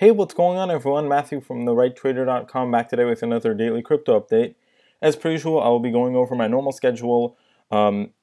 Hey, what's going on everyone? Matthew from therighttrader.com back today with another daily crypto update. As per usual, I will be going over my normal schedule,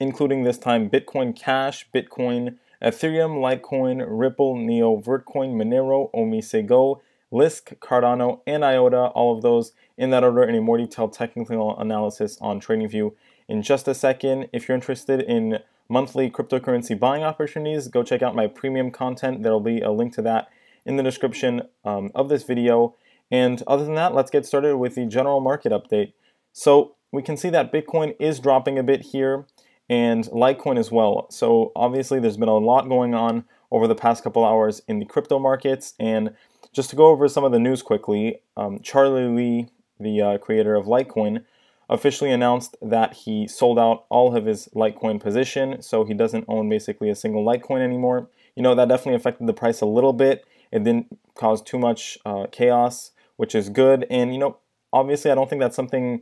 including this time Bitcoin Cash, Bitcoin, Ethereum, Litecoin, Ripple, Neo, Vertcoin, Monero, OmiseGo, Lisk, Cardano, and Iota, all of those in that order, and a more detailed technical analysis on TradingView in just a second. If you're interested in monthly cryptocurrency buying opportunities, go check out my premium content. There will be a link to that in the description of this video. And other than that, let's get started with the general market update. So we can see that Bitcoin is dropping a bit here, and Litecoin as well. So obviously there's been a lot going on over the past couple hours in the crypto markets. And just to go over some of the news quickly, Charlie Lee, the creator of Litecoin, officially announced that he sold out all of his Litecoin position, so he doesn't own basically a single Litecoin anymore. You know, that definitely affected the price a little bit. It didn't cause too much chaos, which is good. And, you know, obviously I don't think that's something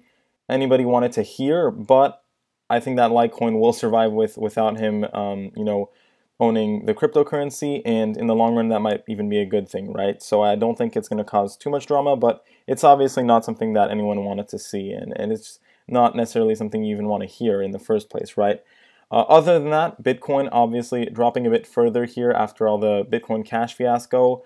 anybody wanted to hear, but I think that Litecoin will survive without him, you know, owning the cryptocurrency, and in the long run that might even be a good thing, right? So I don't think it's going to cause too much drama, but it's obviously not something that anyone wanted to see, and it's not necessarily something you even want to hear in the first place, right? Other than that, Bitcoin obviously dropping a bit further here after all the Bitcoin Cash fiasco.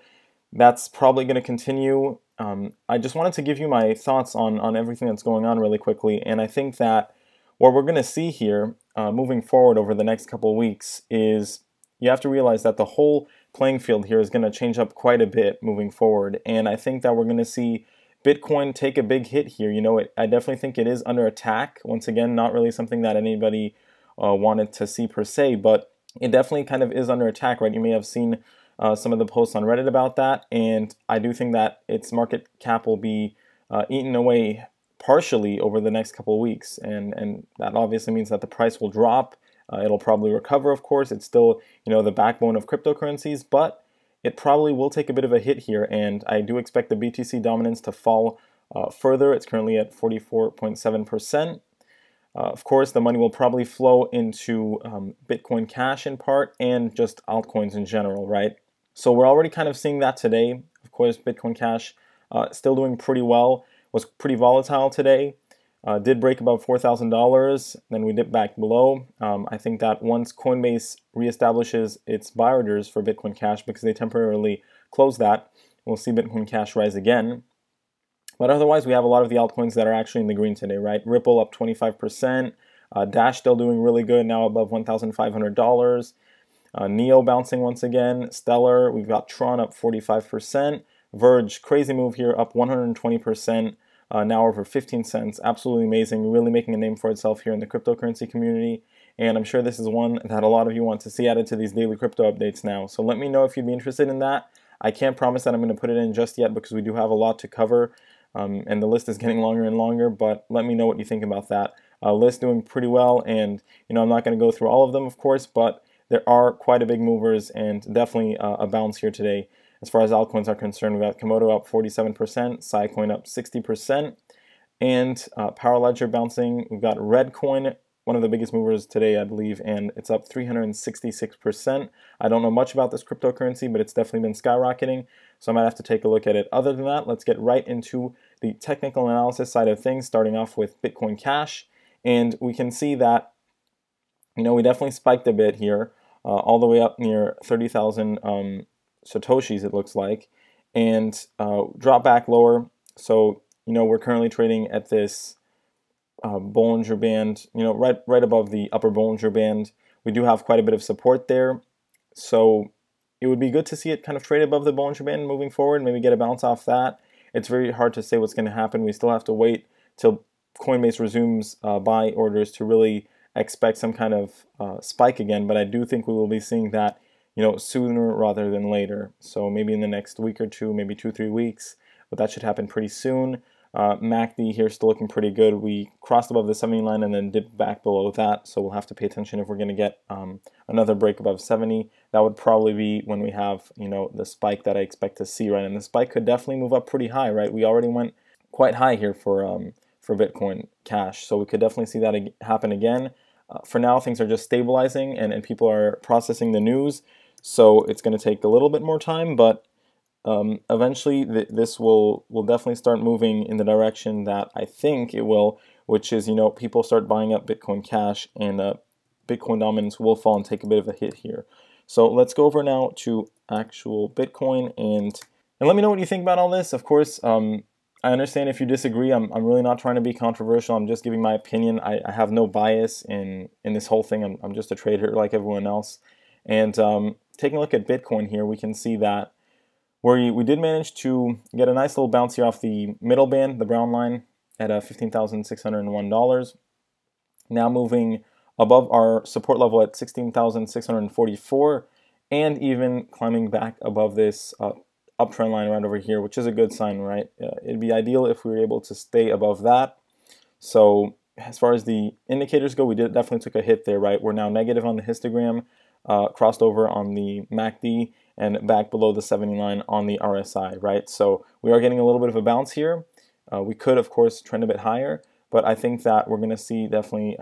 That's probably going to continue. I just wanted to give you my thoughts on everything that's going on really quickly, and I think that what we're going to see here moving forward over the next couple of weeks is you have to realize that the whole playing field here is going to change up quite a bit moving forward, and I think that we're going to see Bitcoin take a big hit here. You know, I definitely think it is under attack. Once again, not really something that anybody wanted to see per se, but it definitely kind of is under attack, right? You may have seen some of the posts on Reddit about that, and I do think that its market cap will be eaten away partially over the next couple of weeks, and that obviously means that the price will drop. It'll probably recover, of course. It's still, you know, the backbone of cryptocurrencies, but it probably will take a bit of a hit here, and I do expect the BTC dominance to fall further. It's currently at 44.7%. Of course, the money will probably flow into Bitcoin Cash in part, and just altcoins in general, right? So we're already kind of seeing that today. Of course, Bitcoin Cash still doing pretty well, was pretty volatile today. Did break above $4,000, then we dipped back below. I think that once Coinbase reestablishes its buy orders for Bitcoin Cash, because they temporarily closed that, we'll see Bitcoin Cash rise again. But otherwise, we have a lot of the altcoins that are actually in the green today, right? Ripple up 25%, Dash still doing really good, now above $1,500. Neo bouncing once again, Stellar, we've got Tron up 45%, Verge, crazy move here, up 120%. Now over 15 cents. Absolutely amazing, really making a name for itself here in the cryptocurrency community. And I'm sure this is one that a lot of you want to see added to these daily crypto updates now. So let me know if you'd be interested in that. I can't promise that I'm going to put it in just yet because we do have a lot to cover, and the list is getting longer and longer, but let me know what you think about that. List doing pretty well, and you know, I'm not going to go through all of them, of course, but there are quite a big movers and definitely a bounce here today. As far as altcoins are concerned, we've got Komodo up 47%, Scicoin up 60%, and Power Ledger bouncing. We've got Redcoin, one of the biggest movers today, I believe, and it's up 366%. I don't know much about this cryptocurrency, but it's definitely been skyrocketing, so I might have to take a look at it. Other than that, let's get right into the technical analysis side of things, starting off with Bitcoin Cash, and we can see that, you know, we definitely spiked a bit here, all the way up near 30,000 Satoshis, it looks like, and drop back lower. So, you know, we're currently trading at this Bollinger Band, you know, right above the upper Bollinger Band. We do have quite a bit of support there, so it would be good to see it kind of trade above the Bollinger Band moving forward, maybe get a bounce off that. It's very hard to say what's going to happen. We still have to wait till Coinbase resumes buy orders to really expect some kind of spike again, but I do think we will be seeing that, you know, sooner rather than later. So maybe in the next week or two, maybe 2-3 weeks, but that should happen pretty soon. MACD here still looking pretty good. We crossed above the 70 line and then dipped back below that, so we'll have to pay attention if we're going to get another break above 70. That would probably be when we have, you know, the spike that I expect to see, right? And the spike could definitely move up pretty high, right? We already went quite high here for Bitcoin Cash, so we could definitely see that happen again. For now, things are just stabilizing, and people are processing the news. So it's going to take a little bit more time, but Eventually this will definitely start moving in the direction that I think it will, which is, people start buying up Bitcoin Cash, and Bitcoin dominance will fall and take a bit of a hit here. So let's go over now to actual Bitcoin, and let me know what you think about all this. Of course, I understand if you disagree. I'm really not trying to be controversial. I'm just giving my opinion. I have no bias in this whole thing. I'm just a trader like everyone else. And taking a look at Bitcoin here, we can see that we did manage to get a nice little bounce here off the middle band, the brown line, at $15,601. Now moving above our support level at 16,644, and even climbing back above this uptrend line right over here, which is a good sign, right? It'd be ideal if we were able to stay above that. So as far as the indicators go, we definitely took a hit there, right? We're now negative on the histogram, crossed over on the MACD, and back below the 70 line on the RSI, right? So we are getting a little bit of a bounce here. We could, of course, trend a bit higher, but I think that we're going to see definitely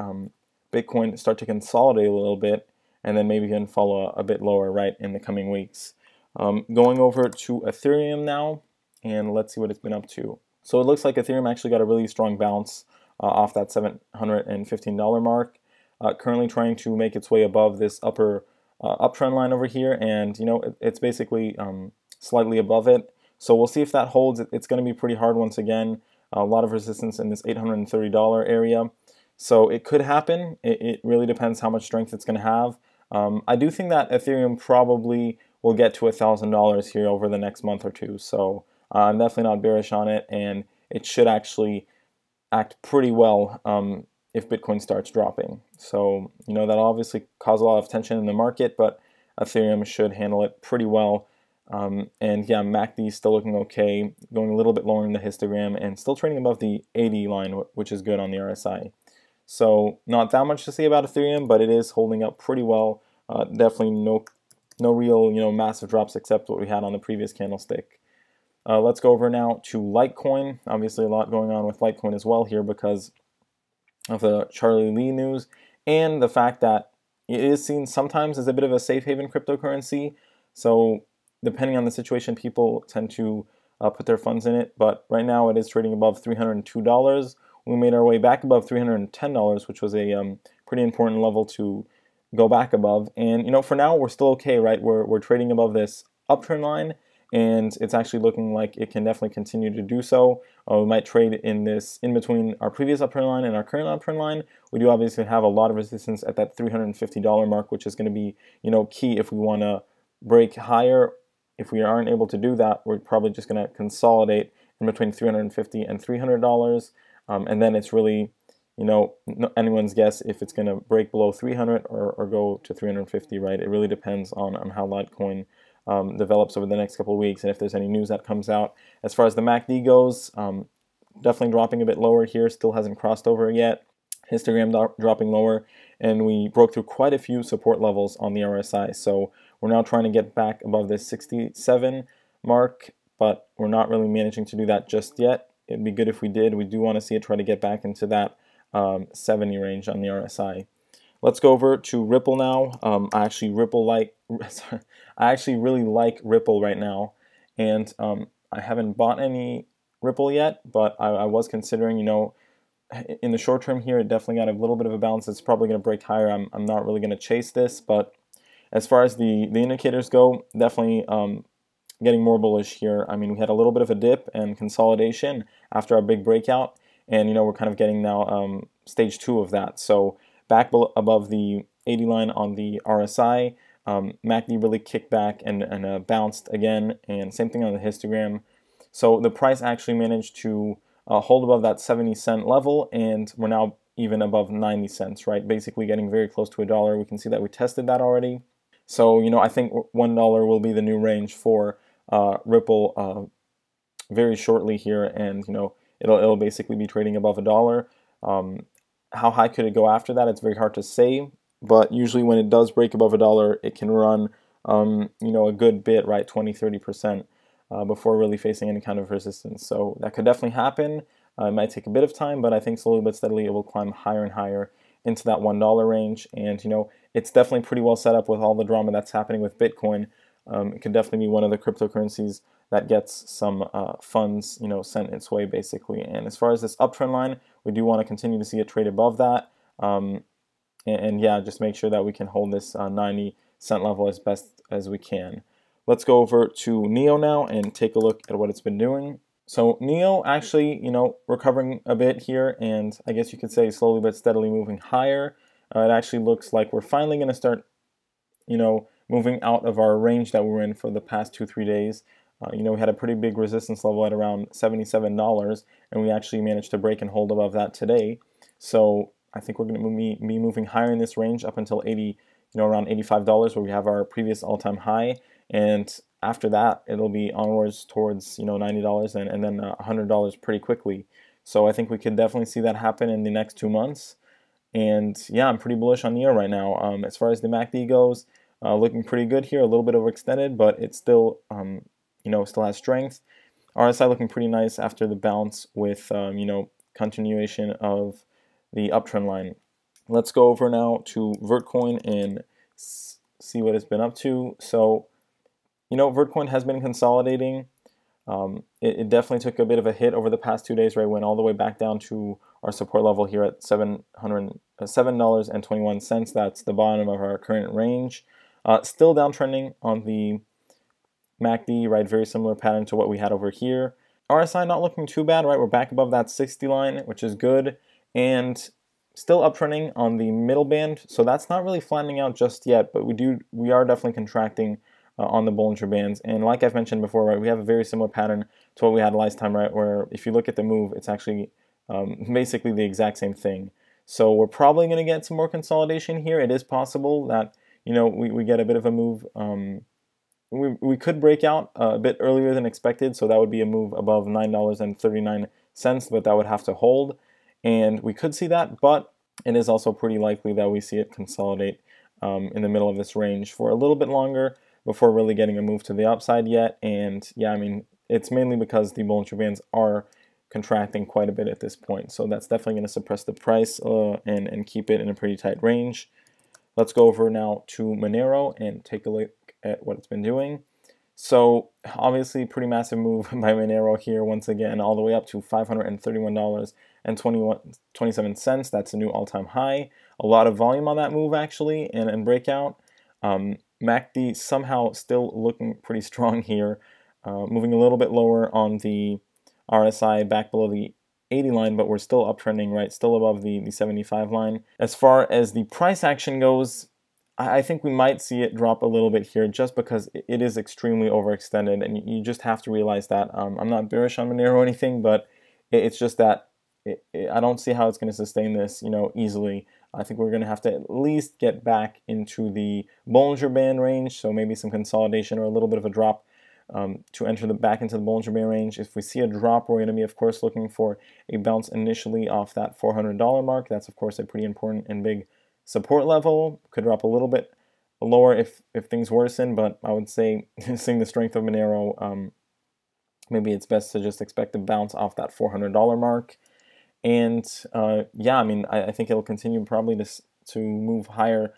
Bitcoin start to consolidate a little bit, and then maybe even fall a bit lower, right, in the coming weeks. Going over to Ethereum now, and let's see what it's been up to. So it looks like Ethereum actually got a really strong bounce off that $715 mark. Currently trying to make its way above this upper uptrend line over here, and it's basically slightly above it. So we'll see if that holds. It's going to be pretty hard once again. A lot of resistance in this $830 area. So it could happen. It really depends how much strength it's going to have. I do think that Ethereum probably will get to $1,000 here over the next month or two. So I'm definitely not bearish on it, and it should actually act pretty well if Bitcoin starts dropping. So, that'll obviously cause a lot of tension in the market, but Ethereum should handle it pretty well. And yeah, MACD is still looking okay, going a little bit lower in the histogram, and still trading above the 80 line, which is good on the RSI. So not that much to say about Ethereum, but it is holding up pretty well. Definitely no real massive drops except what we had on the previous candlestick. Let's go over now to Litecoin. Obviously a lot going on with Litecoin as well here because of the Charlie Lee news, and the fact that it is seen sometimes as a bit of a safe haven cryptocurrency. So depending on the situation, people tend to put their funds in it, but right now it is trading above $302. We made our way back above $310, which was a pretty important level to go back above. And for now we're still okay, right? We're trading above this uptrend line, and it's actually looking like it can definitely continue to do so. We might trade in between our previous uptrend line and our current uptrend line. We do obviously have a lot of resistance at that $350 mark, which is going to be key if we want to break higher. If we aren't able to do that, we're probably just going to consolidate in between $350 and $300, and then it's really anyone's guess if it's going to break below 300 or go to 350, right? It really depends on how Litecoin develops over the next couple of weeks, and if there's any news that comes out. As far as the MACD goes, definitely dropping a bit lower here, still hasn't crossed over yet. Histogram dropping lower, and we broke through quite a few support levels on the RSI. So we're now trying to get back above this 67 mark, but we're not really managing to do that just yet. It'd be good if we did. We do want to see it try to get back into that 70 range on the RSI. Let's go over to Ripple now. I actually really like Ripple right now, and I haven't bought any Ripple yet, but I was considering, in the short term here, it definitely got a little bit of a bounce. It's probably going to break higher. I'm not really going to chase this, but as far as the indicators go, definitely getting more bullish here. I mean, we had a little bit of a dip and consolidation after our big breakout, and we're kind of getting now stage 2 of that. So back above the 80 line on the RSI, MACD really kicked back and bounced again, and same thing on the histogram. So the price actually managed to hold above that 70-cent level, and we're now even above 90 cents, right? Basically getting very close to $1. We can see that we tested that already. So, I think $1 will be the new range for Ripple very shortly here, and, it'll basically be trading above $1. How high could it go after that? It's very hard to say, but usually when it does break above $1, it can run, a good bit, right? 20–30%. Before really facing any kind of resistance. So that could definitely happen. It might take a bit of time, but I think slowly but steadily it will climb higher and higher into that $1 range. And it's definitely pretty well set up with all the drama that's happening with Bitcoin. It could definitely be one of the cryptocurrencies that gets some funds, sent its way basically. And as far as this uptrend line, we do want to continue to see it trade above that. And yeah, just make sure that we can hold this 90-cent level as best as we can. Let's go over to NEO now and take a look at what it's been doing. So NEO actually, recovering a bit here, and I guess you could say slowly but steadily moving higher. It actually looks like we're finally going to start, moving out of our range that we were in for the past 2-3 days. We had a pretty big resistance level at around $77, and we actually managed to break and hold above that today. So I think we're going to be moving higher in this range up until around $85, where we have our previous all-time high. And after that, it'll be onwards towards $90 and then $100 pretty quickly. So I think we could definitely see that happen in the next 2 months. And yeah, I'm pretty bullish on NEO right now. As far as the MACD goes, looking pretty good here. A little bit overextended, but it still still has strength. RSI looking pretty nice after the bounce with continuation of the uptrend line. Let's go over now to Vertcoin and see what it's been up to. So Vertcoin has been consolidating. It definitely took a bit of a hit over the past 2 days, right? Went all the way back down to our support level here at $7.21. That's the bottom of our current range. Still downtrending on the MACD, right? Very similar pattern to what we had over here. RSI not looking too bad, right? We're back above that 60 line, which is good. And still uptrending on the middle band. So that's not really flattening out just yet, but we are definitely contracting on the Bollinger Bands. And like I've mentioned before, right, we have a very similar pattern to what we had last time, right, where if you look at the move, it's actually basically the exact same thing. So we're probably going to get some more consolidation here. It is possible that, we get a bit of a move. We could break out a bit earlier than expected, so that would be a move above $9.39, but that would have to hold. And we could see that, but it is also pretty likely that we see it consolidate in the middle of this range for a little bit longer before really getting a move to the upside yet. And yeah, I mean, it's mainly because the Bollinger Bands are contracting quite a bit at this point. So that's definitely going to suppress the price and keep it in a pretty tight range. Let's go over now to Monero and take a look at what it's been doing. So obviously pretty massive move by Monero here once again, all the way up to $531.27. That's a new all-time high. A lot of volume on that move actually and breakout. MACD somehow still looking pretty strong here, moving a little bit lower on the RSI back below the 80 line, but we're still uptrending, right? Still above the 75 line. As far as the price action goes, I think we might see it drop a little bit here just because it is extremely overextended, and you just have to realize that. I'm not bearish on Monero or anything, but it's just that I don't see how it's going to sustain this, easily. I think we're going to have to at least get back into the Bollinger Band range, so maybe some consolidation or a little bit of a drop to enter back into the Bollinger Band range. If we see a drop, we're going to be, of course, looking for a bounce initially off that $400 mark. That's, of course, a pretty important and big support level. Could drop a little bit lower if things worsen, but I would say, seeing the strength of Monero, maybe it's best to just expect a bounce off that $400 mark. And yeah, I mean, I think it'll continue probably to move higher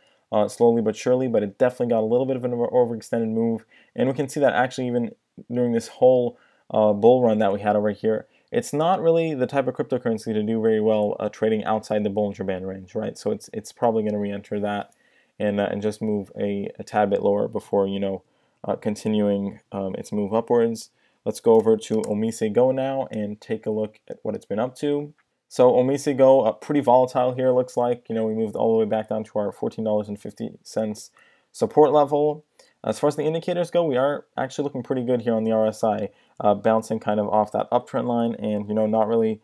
slowly but surely, but it definitely got a little bit of an overextended move. And we can see that actually even during this whole bull run that we had over here, it's not really the type of cryptocurrency to do very well trading outside the Bollinger Band range, right? So it's probably going to re-enter that and just move a tad bit lower before, continuing its move upwards. Let's go over to OmiseGo now and take a look at what it's been up to. So OmiseGo, pretty volatile here, looks like. We moved all the way back down to our $14.50 support level. As far as the indicators go, we are actually looking pretty good here on the RSI, bouncing kind of off that uptrend line and, not really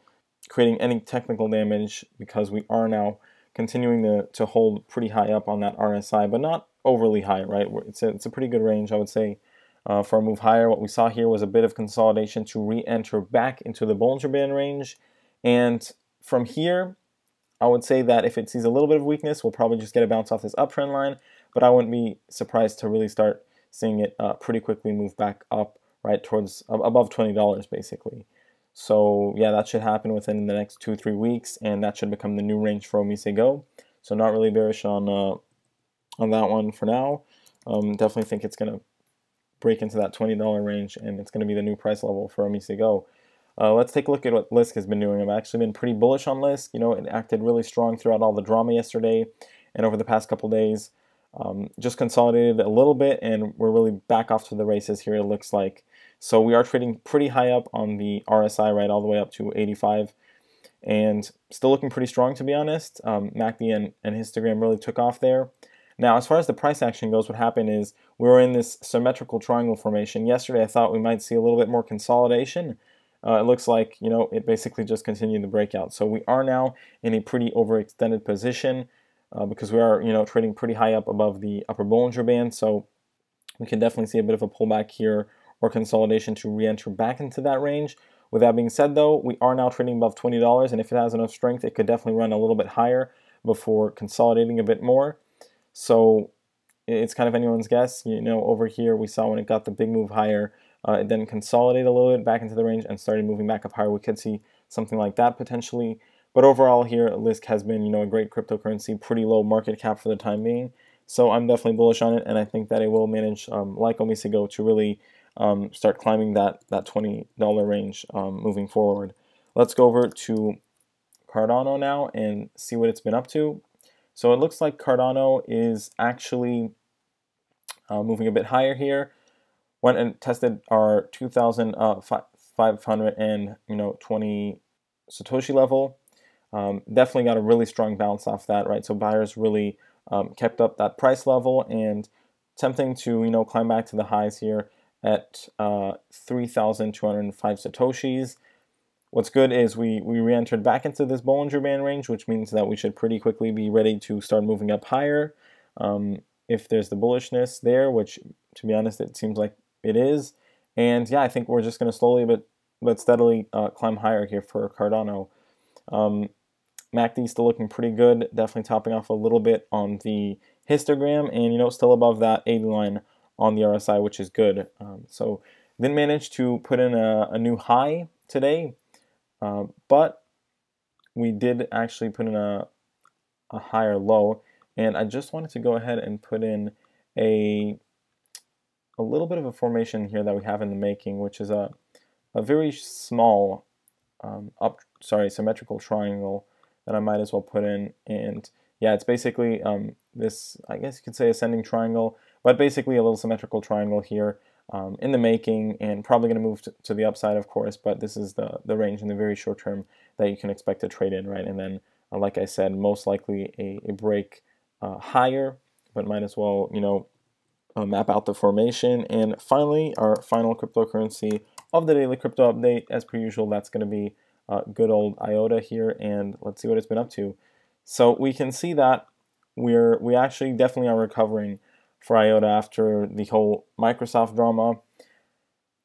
creating any technical damage because we are now continuing to hold pretty high up on that RSI, but not overly high, right? It's a pretty good range, I would say, for a move higher. What we saw here was a bit of consolidation to re-enter back into the Bollinger Band range. And from here, I would say that if it sees a little bit of weakness, we'll probably just get a bounce off this uptrend line, but I wouldn't be surprised to really start seeing it pretty quickly move back up, right, towards above $20 basically. So yeah, that should happen within the next 2-3 weeks, and that should become the new range for OmiseGo. So not really bearish on that one for now. Definitely think it's going to break into that $20 range, and it's going to be the new price level for OmiseGo. Let's take a look at what Lisk has been doing. I've actually been pretty bullish on Lisk. You know, it acted really strong throughout all the drama yesterday and over the past couple days. Just consolidated a little bit, and we're really back off to the races here, it looks like. So we are trading pretty high up on the RSI, right, all the way up to 85, and still looking pretty strong, to be honest. MACD and histogram really took off there. Now, as far as the price action goes, what happened is we were in this symmetrical triangle formation. Yesterday, I thought we might see a little bit more consolidation. It looks like, you know, it basically just continued the breakout. So we are now in a pretty overextended position because we are, you know, trading pretty high up above the upper Bollinger Band. So we can definitely see a bit of a pullback here or consolidation to re-enter back into that range. With that being said, though, we are now trading above $20, and if it has enough strength, it could definitely run a little bit higher before consolidating a bit more. So it's kind of anyone's guess. You know, over here we saw when it got the big move higher, it then consolidated a little bit back into the range and started moving back up higher. We could see something like that potentially. But overall here, Lisk has been, you know, a great cryptocurrency, pretty low market cap for the time being. So I'm definitely bullish on it, and I think that it will manage, like OmiseGo, to really start climbing that $20 range moving forward. Let's go over to Cardano now and see what it's been up to. So it looks like Cardano is actually moving a bit higher here. Went and tested our 2,520 Satoshi level. Definitely got a really strong bounce off that, right? So buyers really kept up that price level and attempting to, you know, climb back to the highs here at 3,205 Satoshis. What's good is we re-entered back into this Bollinger Band range, which means that we should pretty quickly be ready to start moving up higher if there's the bullishness there, which, to be honest, it seems like it is. And yeah, I think we're just going to slowly but steadily climb higher here for Cardano. MACD still looking pretty good, definitely topping off a little bit on the histogram, and, you know, still above that 80 line on the RSI, which is good. So didn't manage to put in a new high today, but we did actually put in a higher low, and I just wanted to go ahead and put in a little bit of a formation here that we have in the making, which is a very small symmetrical triangle that I might as well put in. And yeah, it's basically this, I guess you could say, ascending triangle, but basically a little symmetrical triangle here in the making, and probably going to move to the upside, of course, but this is the range in the very short term that you can expect to trade in, right? And then, like I said, most likely a break higher, but might as well, you know, map out the formation. And finally, our final cryptocurrency of the daily crypto update, as per usual, that's going to be good old Iota here, and let's see what it's been up to. So we can see that we actually definitely are recovering for Iota after the whole Microsoft drama,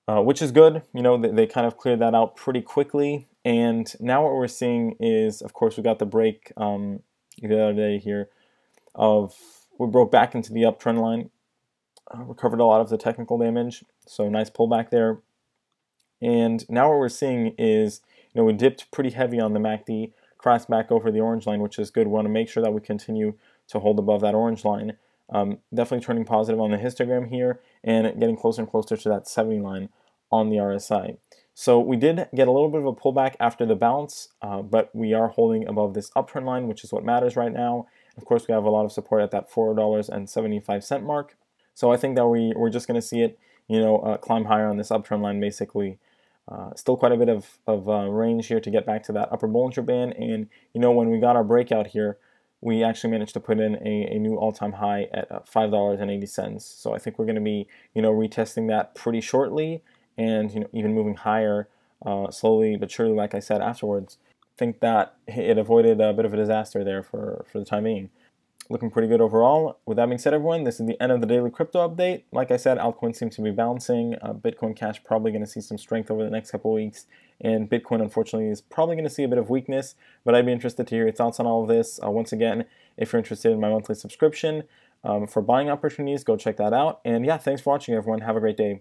which is good. You know, they kind of cleared that out pretty quickly, and now what we're seeing is, of course, we got the break the other day here we broke back into the uptrend line, recovered a lot of the technical damage, so nice pullback there. And now what we're seeing is, you know, we dipped pretty heavy on the MACD, crossed back over the orange line, which is good. We want to make sure that we continue to hold above that orange line. Definitely turning positive on the histogram here and getting closer and closer to that 70 line on the RSI. So we did get a little bit of a pullback after the bounce, but we are holding above this uptrend line, which is what matters right now. Of course, we have a lot of support at that $4.75 mark. So I think that we're just going to see it, you know, climb higher on this uptrend line, basically. Still quite a bit of range here to get back to that upper Bollinger Band, and, you know, when we got our breakout here, we actually managed to put in a new all-time high at $5.80. So I think we're going to be, you know, retesting that pretty shortly, and, you know, even moving higher slowly but surely, like I said, afterwards. I think that it avoided a bit of a disaster there for the time being. Looking pretty good overall. With that being said, everyone, this is the end of the daily crypto update. Like I said, altcoins seem to be bouncing. Bitcoin Cash probably going to see some strength over the next couple of weeks, and Bitcoin, unfortunately, is probably going to see a bit of weakness, but I'd be interested to hear your thoughts on all of this. Once again, if you're interested in my monthly subscription for buying opportunities, go check that out. And yeah, thanks for watching, everyone. Have a great day.